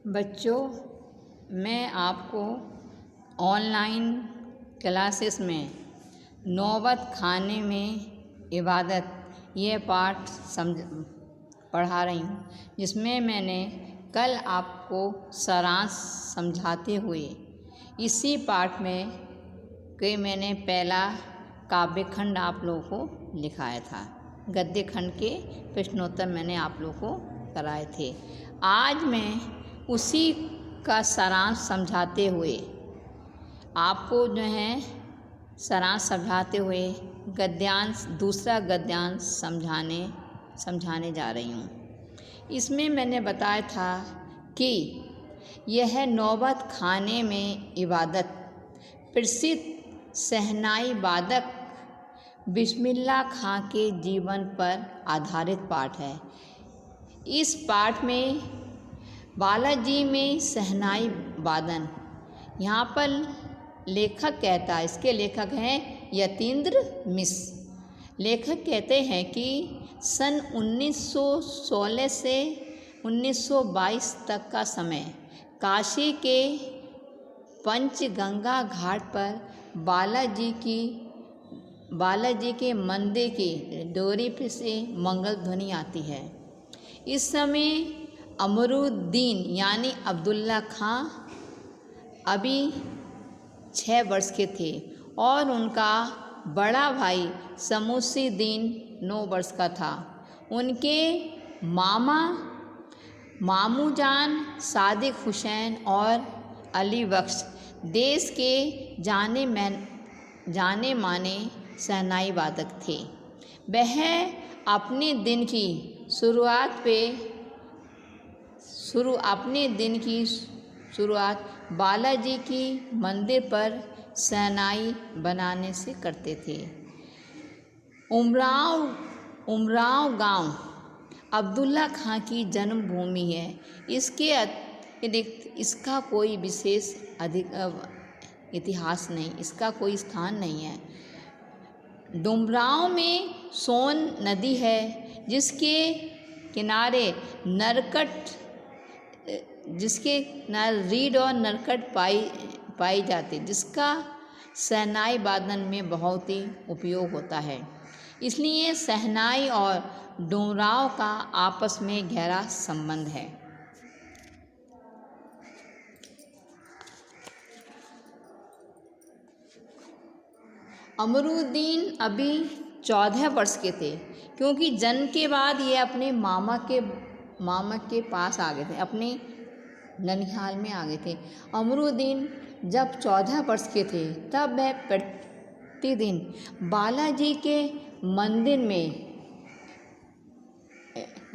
बच्चों, मैं आपको ऑनलाइन क्लासेस में नौबत खाने में इबादत ये पाठ पढ़ा रही हूँ, जिसमें मैंने कल आपको सारांश समझाते हुए इसी पाठ में मैंने पहला काव्य खंड आप लोगों को लिखाया था। गद्य खंड के प्रश्नोत्तर मैंने आप लोगों को कराए थे। आज मैं उसी का सारांश समझाते हुए आपको सारांश समझाते हुए गद्यांश दूसरा गद्यांश समझाने जा रही हूँ। इसमें मैंने बताया था कि यह नौबत खाने में इबादत प्रसिद्ध शहनाई वादक बिस्मिल्लाह खां के जीवन पर आधारित पाठ है। इस पाठ में बालाजी में शहनाई वादन, यहाँ पर लेखक कहता है, इसके लेखक हैं यतीन्द्र मिश्र। लेखक कहते हैं कि सन 1916 से 1922 तक का समय काशी के पंचगंगा घाट पर बालाजी के मंदिर की डोरी पे से मंगल ध्वनि आती है। इस समय अमरुद्दीन यानी अब्दुल्ला खां अभी 6 वर्ष के थे और उनका बड़ा भाई शमूद्दीन 9 वर्ष का था। उनके मामूजान सादिक हुसैन और अली बख्श देश के जाने माने शहनाई वादक थे। वह अपने दिन की शुरुआत बालाजी की मंदिर पर शहनाई बनाने से करते थे। उमराव गांव अब्दुल्ला खां की जन्मभूमि है। इसके अतिरिक्त इसका कोई विशेष इतिहास नहीं, इसका कोई स्थान नहीं है। डुमरांव में सोन नदी है, जिसके किनारे रीड और नरकट पाई जाती, जिसका शहनाई वादन में बहुत ही उपयोग होता है। इसलिए शहनाई और डुमरांव का आपस में गहरा संबंध है। अमरुद्दीन अभी 14 वर्ष के थे, क्योंकि जन्म के बाद ये अपने मामा के पास आ गए थे, अपने ननिहाल में आ गए थे। अमरुद्दीन जब 14 वर्ष के थे तब वह प्रतिदिन बालाजी के मंदिर में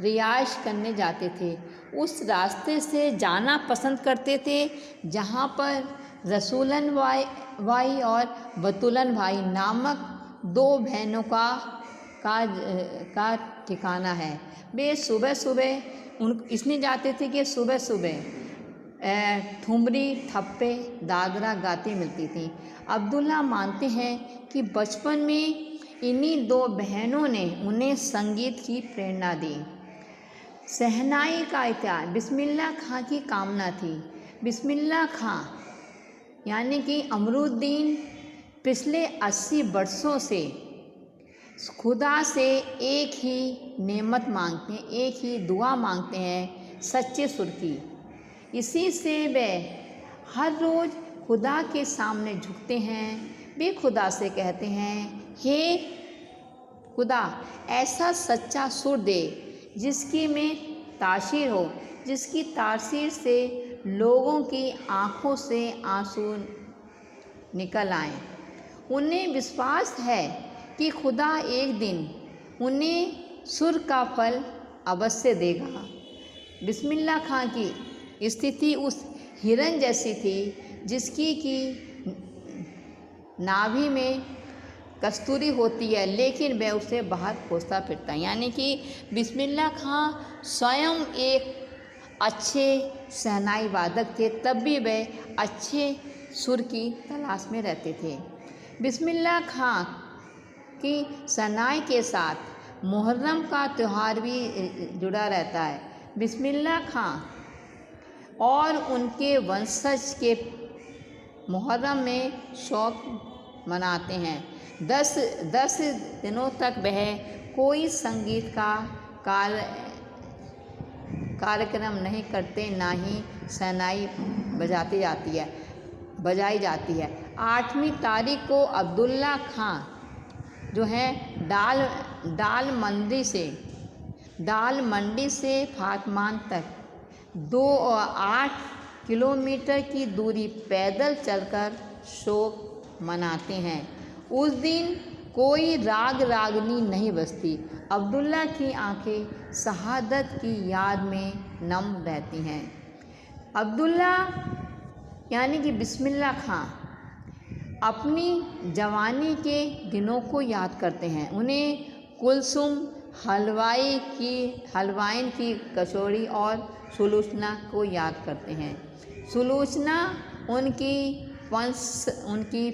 रियाज करने जाते थे। उस रास्ते से जाना पसंद करते थे जहाँ पर रसूलन भाई और बतुलन भाई नामक 2 बहनों का ठिकाना है। वे सुबह इसलिए जाते थे कि सुबह ठुमरी, थप्पे, दादरा गाती मिलती थी। अब्दुल्ला मानते हैं कि बचपन में इन्हीं 2 बहनों ने उन्हें संगीत की प्रेरणा दी। शहनाई का इतिहास बिस्मिल्लाह खां की कामना थी। बिस्मिल्लाह खां यानी कि अमरुद्दीन पिछले 80 वर्षों से खुदा से एक ही नेमत मांगते हैं, एक ही दुआ मांगते हैं, सच्चे सुर की। इसी से वे हर रोज़ खुदा के सामने झुकते हैं। वे खुदा से कहते हैं, हे खुदा, ऐसा सच्चा सुर दे जिसकी में तासीर हो, जिसकी तासीर से लोगों की आँखों से आंसू निकल आए। उन्हें विश्वास है कि खुदा एक दिन उन्हें सुर का फल अवश्य देगा। बिस्मिल्लाह खां की स्थिति उस हिरन जैसी थी जिसकी की नाभि में कस्तूरी होती है, लेकिन वह उसे बाहर खोजता फिरता है। यानी कि बिस्मिल्लाह खां स्वयं एक अच्छे शहनाई वादक थे, तब भी वह अच्छे सुर की तलाश में रहते थे। बिस्मिल्लाह खां की शहनाई के साथ मुहर्रम का त्यौहार भी जुड़ा रहता है। बिस्मिल्लाह खां और उनके वंशज के मुहर्रम में शौक मनाते हैं। 10 दिनों तक वह कोई संगीत का कार्यक्रम नहीं करते, ना ही शहनाई बजाई जाती है। 8वीं तारीख को अब्दुल्ला खां जो है दाल मंडी से फातमान तक 8 किलोमीटर की दूरी पैदल चलकर शोक मनाते हैं। उस दिन कोई राग रागनी नहीं बजती। अब्दुल्ला की आंखें शहादत की याद में नम रहती हैं। अब्दुल्ला यानी कि बिस्मिल्लाह खां अपनी जवानी के दिनों को याद करते हैं। उन्हें कुलसुम हलवाइन की कचौड़ी और सुलोचना को याद करते हैं। सुलोचना उनकी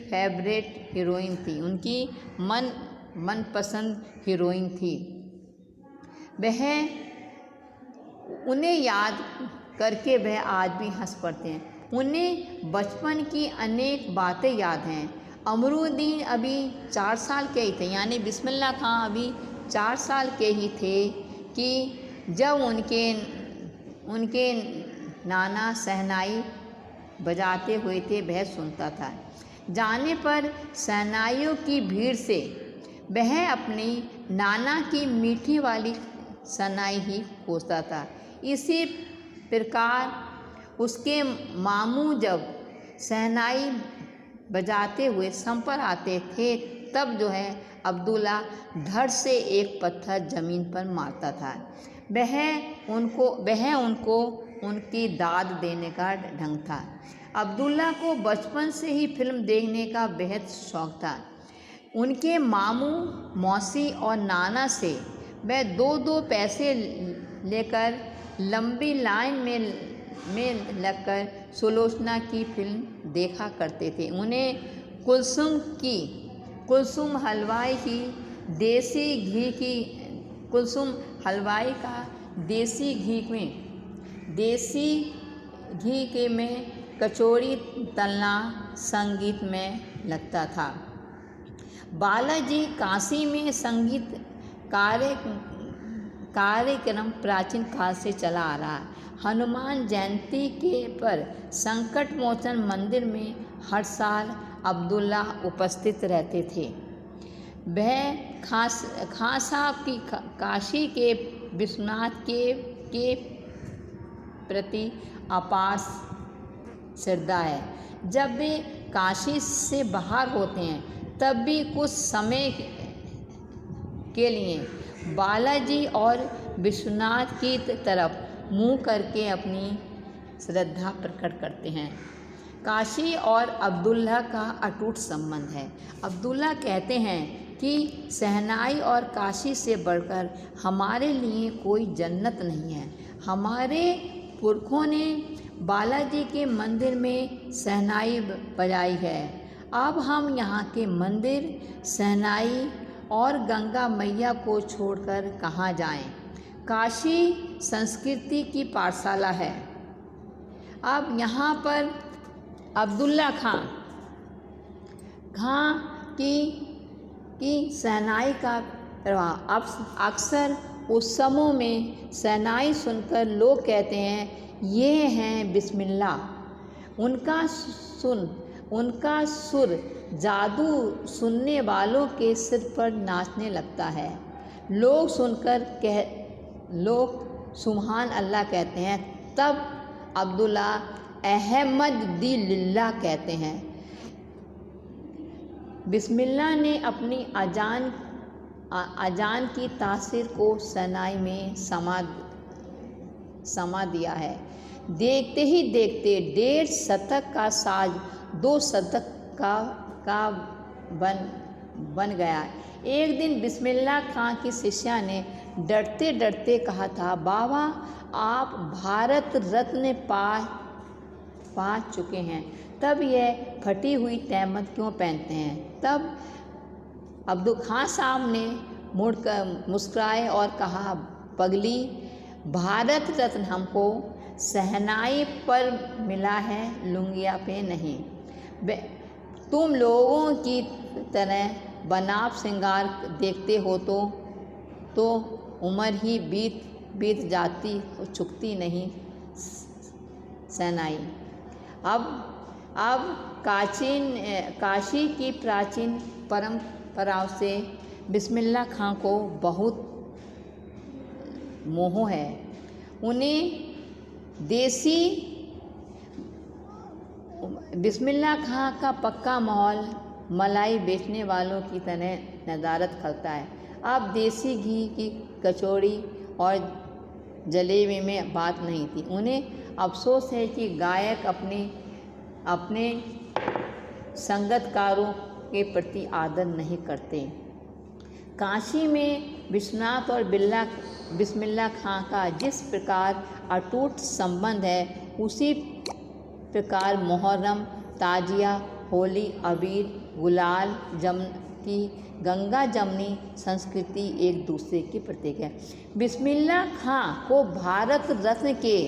फेवरेट हीरोइन थी, उनकी मनपसंद हीरोइन थी। वह उन्हें याद करके वह आज भी हंस पड़ते हैं। उन्हें बचपन की अनेक बातें याद हैं। अमरुद्दीन अभी 4 साल के ही थे, यानी बिस्मिल्लाह खां अभी 4 साल के ही थे कि जब उनके नाना शहनाई बजाते हुए थे, वह सुनता था। जाने पर शहनाइयों की भीड़ से वह अपनी नाना की मीठी वाली शहनाई ही खोजता था। इसी प्रकार उसके मामू जब शहनाई बजाते हुए सम पर आते थे, तब जो है अब्दुल्ला धड़ से एक पत्थर ज़मीन पर मारता था। वह उनको उनकी दाद देने का ढंग था। अब्दुल्ला को बचपन से ही फिल्म देखने का बेहद शौक़ था। उनके मामू, मौसी और नाना से वह 2-2 पैसे लेकर लंबी लाइन में लगकर सुलोचना की फिल्म देखा करते थे। उन्हें कुलसुम हलवाई का देसी घी के में कचौड़ी तलना संगीत में लगता था। बालाजी काशी में संगीत कार्यक्रम प्राचीन काल से चला आ रहा है। हनुमान जयंती के पर संकट मोचन मंदिर में हर साल अब्दुल्ला उपस्थित रहते थे। वह खां साहब की काशी के विश्वनाथ के प्रति अपार श्रद्धा है। जब वे काशी से बाहर होते हैं, तब भी कुछ समय के लिए बालाजी और विश्वनाथ की तरफ मुँह करके अपनी श्रद्धा प्रकट करते हैं। काशी और अब्दुल्ला का अटूट संबंध है। अब्दुल्ला कहते हैं कि शहनाई और काशी से बढ़कर हमारे लिए कोई जन्नत नहीं है। हमारे पुरखों ने बालाजी के मंदिर में शहनाई बजाई है। अब हम यहाँ के मंदिर, शहनाई और गंगा मैया को छोड़कर कहाँ जाएं? काशी संस्कृति की पाठशाला है। अब यहाँ पर अब्दुल्ला खां की शहनाई का प्रभाव। अक्सर उत्सवों में शहनाई सुनकर लोग कहते हैं, ये हैं बिस्मिल्लाह। उनका सुर जादू सुनने वालों के सिर पर नाचने लगता है। लोग सुभान अल्लाह कहते हैं। तब अब्दुल्ला अहमदिल्लाह कहते हैं। बिस्मिल्लाह ने अपनी अजान की तासीर को शहनाई में समा दिया है। देखते ही देखते 1.5 शतक का साज 2 शतक का बन गया। एक दिन बिस्मिल्लाह खां की शिष्या ने डरते डरते कहा था, बाबा आप भारत रत्न पा चुके हैं, तब यह फटी हुई तहमत क्यों पहनते हैं? तब अब्दुल खां साहब ने मुड़कर मुस्कुराए और कहा, पगली, भारत रत्न हमको सहनाई पर मिला है लुंगिया पे नहीं। तुम लोगों की तरह बनाव श्रृंगार देखते हो तो उम्र ही बीत जाती और चुकती नहीं सहनाई। अब काशी की प्राचीन परंपराओं से बिस्मिल्लाह खां को बहुत मोह है। उन्हें देसी बिस्मिल्लाह खां का पक्का माहौल मलाई बेचने वालों की तरह नदारत करता है। अब देसी घी की कचौड़ी और जलेबी में बात नहीं थी। उन्हें अफसोस है कि गायक अपने संगतकारों के प्रति आदर नहीं करते। काशी में विश्वनाथ और बिस्मिल्लाह खां का जिस प्रकार अटूट संबंध है, उसी प्रकार मुहर्रम, ताजिया, होली, अबीर, गुलाल की गंगा जमनी संस्कृति एक दूसरे की प्रतीक है। बिस्मिल्लाह खां को भारत रत्न के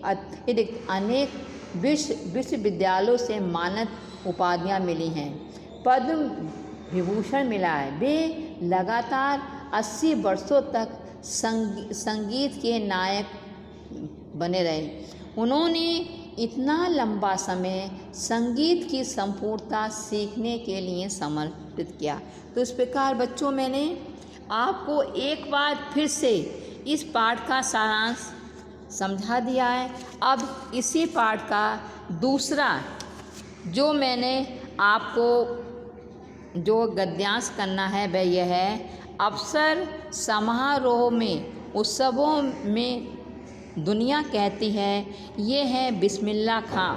अतिरिक्त अनेक विश्वविद्यालयों से मानद उपाधियां मिली हैं। पद्म विभूषण मिला है। वे लगातार 80 वर्षों तक संगीत के नायक बने रहे। उन्होंने इतना लंबा समय संगीत की संपूर्णता सीखने के लिए समर्पित किया। तो इस प्रकार बच्चों, मैंने आपको एक बार फिर से इस पाठ का सारांश समझा दिया है। अब इसी पाठ का दूसरा जो मैंने आपको जो गद्यांश करना है वह यह है, अवसर समारोह में उत्सवों में दुनिया कहती है ये है बिस्मिल्लाह खां,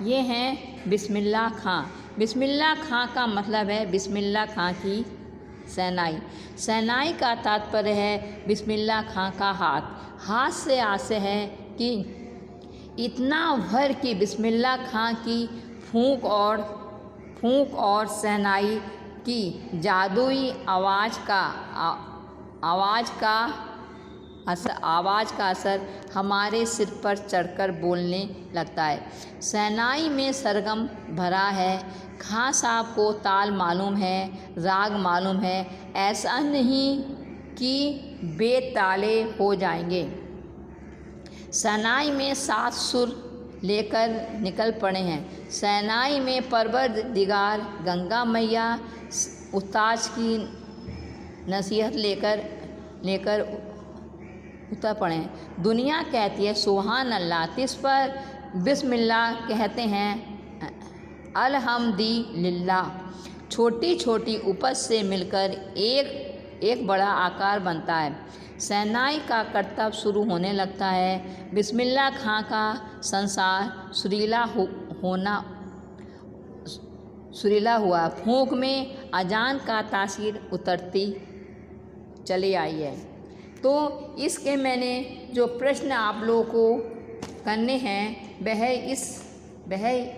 ये हैं बिस्मिल्लाह खां। बिस्मिल्लाह खां का मतलब है बिस्मिल्लाह खां की सहनाई। सहनाई का तात्पर्य है बिस्मिल्लाह खां का हाथ। हाथ से आशय है कि इतना भर कि बिस्मिल्लाह खां की फूंक और सहनाई की जादुई आवाज़ का असर हमारे सिर पर चढ़कर बोलने लगता है। सहनाई में सरगम भरा है। खां साहब को ताल मालूम है, राग मालूम है, ऐसा नहीं कि बेताले हो जाएंगे। सहनाई में 7 सुर लेकर निकल पड़े हैं। सहनाई में परवरदिगार गंगा मैया उस्ताद की नसीहत लेकर उतर पड़े हैं। दुनिया कहती है सुभान अल्लाह, इस पर बिस्मिल्लाह कहते हैं अल्हम्दुलिल्लाह। छोटी छोटी उपज से मिलकर एक बड़ा आकार बनता है। सहनाई का करतब शुरू होने लगता है। बिस्मिल्लाह खां का संसार सुरीला हुआ। फूंक में अजान का तासीर उतरती चली आई है। तो इसके मैंने जो प्रश्न आप लोगों को करने हैं वह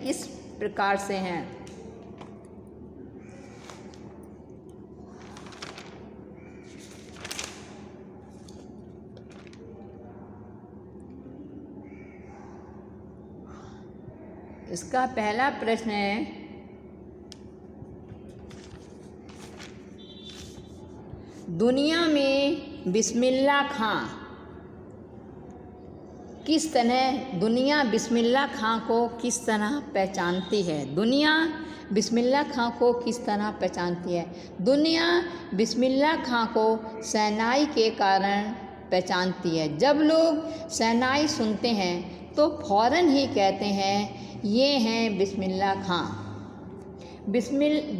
इस प्रकार से हैं। इसका पहला प्रश्न है, दुनिया में बिस्मिल्लाह खां दुनिया बिस्मिल्लाह खां को किस तरह पहचानती है? दुनिया बिस्मिल्लाह खां को किस तरह पहचानती है? दुनिया बिस्मिल्लाह खां को सहनाई के कारण पहचानती है। जब लोग सहनाई सुनते हैं तो फ़ौरन ही कहते हैं ये हैं बिस्मिल्लाह खां।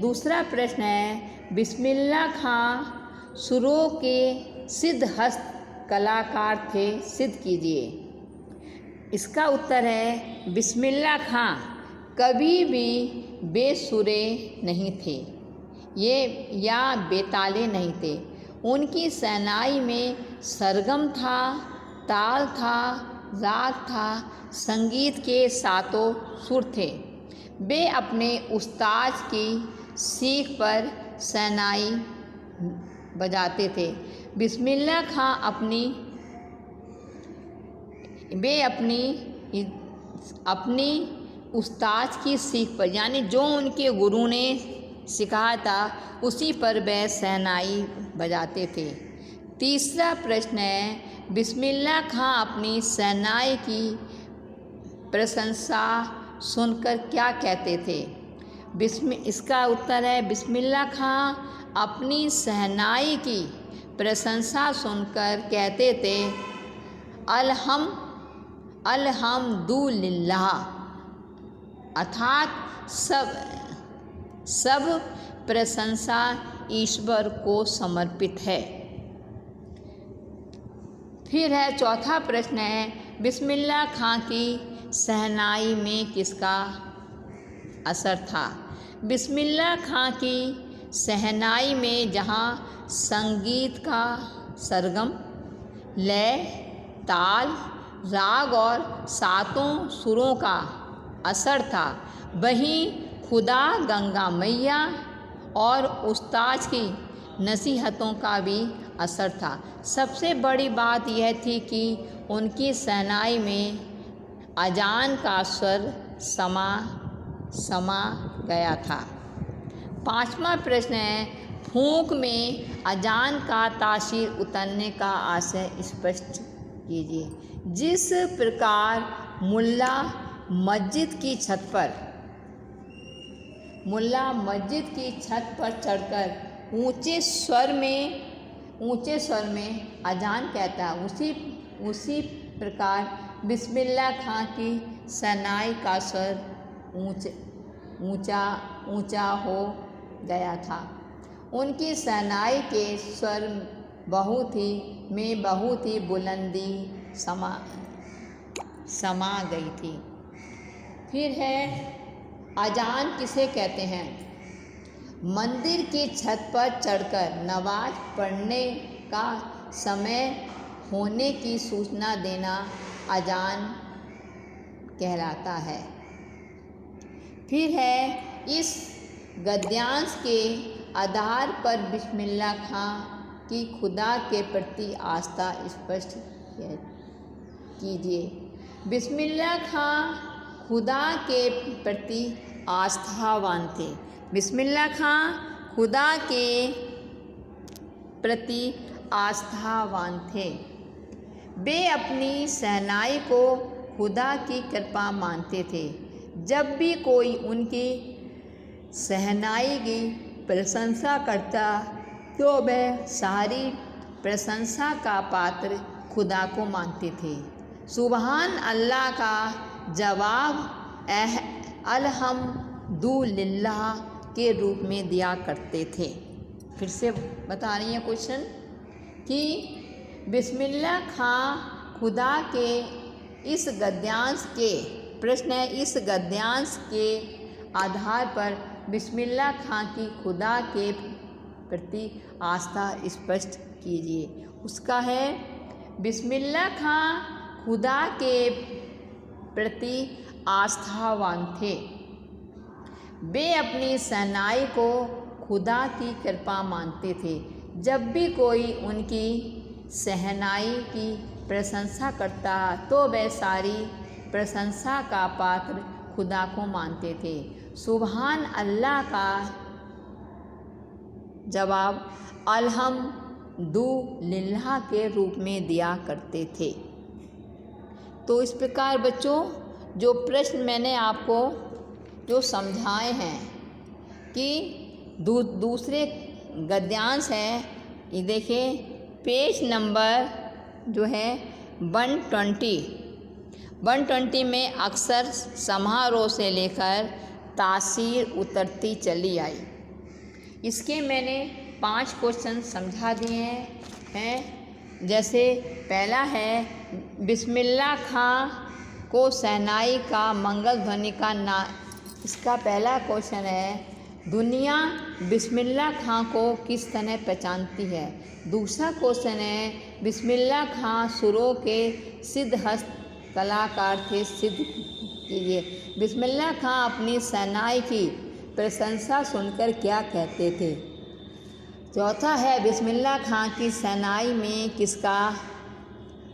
दूसरा प्रश्न है, बिस्मिल्लाह खां सुरों के सिद्धहस्त कलाकार थे, सिद्ध कीजिए। इसका उत्तर है बिस्मिल्लाह खां कभी भी बेसुरे नहीं थे या बेताले नहीं थे। उनकी सहनाई में सरगम था, ताल था, राग था, संगीत के सातों सुर थे। वे अपने उस्ताद की सीख पर सहनाई बजाते थे। बिस्मिल्लाह खां अपनी उस्ताद की सीख पर, यानी जो उनके गुरु ने सिखाया था उसी पर वे शहनाई बजाते थे। तीसरा प्रश्न है, बिस्मिल्लाह खां अपनी शहनाई की प्रशंसा सुनकर क्या कहते थे? इसका उत्तर है, बिस्मिल्लाह खां अपनी शहनाई की प्रशंसा सुनकर कहते थे अल्हम्दुलिल्लाह, अर्थात सब प्रशंसा ईश्वर को समर्पित है। फिर है चौथा प्रश्न है, बिस्मिल्लाह खां की शहनाई में किसका असर था? बिस्मिल्लाह खां की शहनाई में जहाँ संगीत का सरगम, लय, ताल, राग और सातों सुरों का असर था, वहीं खुदा, गंगा मैया और उस्ताद की नसीहतों का भी असर था। सबसे बड़ी बात यह थी कि उनकी शहनाई में अजान का स्वर समा गया था। पांचवा प्रश्न है, फूंक में अजान का तासीर उतरने का आशय स्पष्ट कीजिए। जिस प्रकार मुल्ला मस्जिद की छत पर चढ़कर ऊंचे स्वर में अजान कहता है, उसी प्रकार बिस्मिल्लाह खां की शहनाई का स्वर ऊंचा हो गया था। उनकी शहनाई के स्वर बहुत ही बुलंदी समा गई थी। फिर है, अजान किसे कहते हैं? मंदिर की छत पर चढ़कर नमाज पढ़ने का समय होने की सूचना देना अजान कहलाता है। फिर है, इस गद्यांश के आधार पर बिस्मिल्लाह खां की खुदा के प्रति आस्था स्पष्ट कीजिए। बिस्मिल्लाह खां खुदा के प्रति आस्थावान थे। बिस्मिल्लाह खां खुदा के प्रति आस्थावान थे। वे अपनी शहनाई को खुदा की कृपा मानते थे। जब भी कोई उनकी शहनाई की प्रशंसा करता तो वे सारी प्रशंसा का पात्र खुदा को मानते थे। सुबहान अल्लाह का जवाब अल्हम्दुलिल्लाह के रूप में दिया करते थे। फिर से बता रही हैं क्वेश्चन कि बिस्मिल्लाह खां खुदा के इस गद्यांश के प्रश्न है, इस गद्यांश के आधार पर बिस्मिल्लाह खां की खुदा के प्रति आस्था स्पष्ट कीजिए। उसका है, बिस्मिल्लाह खां खुदा के प्रति आस्थावान थे। वे अपनी शहनाई को खुदा की कृपा मानते थे। जब भी कोई उनकी शहनाई की प्रशंसा करता तो वे सारी प्रशंसा का पात्र खुदा को मानते थे। सुबहान अल्लाह का जवाब अल्हम्दुलिल्लाह के रूप में दिया करते थे। तो इस प्रकार बच्चों, जो प्रश्न मैंने आपको जो समझाए हैं कि दूसरे गद्यांश है, ये देखिए पेज नंबर जो है 120 में अक्सर समारोह से लेकर तासीर उतरती चली आई। इसके मैंने 5 क्वेश्चन समझा दिए हैं। जैसे पहला है, बिस्मिल्लाह खां को शहनाई का मंगल ध्वनि का इसका पहला क्वेश्चन है, दुनिया बिस्मिल्लाह खां को किस तरह पहचानती है। दूसरा क्वेश्चन है, बिस्मिल्लाह खां सुरों के सिद्धहस्त कलाकार थे, सिद्ध कीजिए। बिस्मिल्लाह खां अपनी शहनाई की प्रशंसा सुनकर क्या कहते थे। चौथा है बिस्मिल्लाह खां की शहनाई में किसका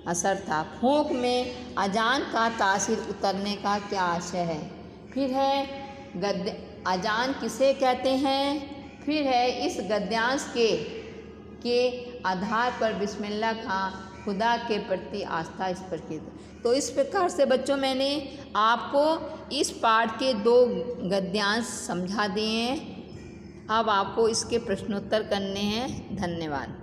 असर था। फूंक में अजान का तासीर उतरने का क्या आशय है। फिर है गद्य अजान किसे कहते हैं। फिर है इस गद्यांश के आधार पर बिस्मिल्लाह खां खुदा के प्रति आस्था स्पष्ट। तो इस प्रकार से बच्चों मैंने आपको इस पाठ के 2 गद्यांश समझा दिए हैं। अब आपको इसके प्रश्नोत्तर करने हैं। धन्यवाद।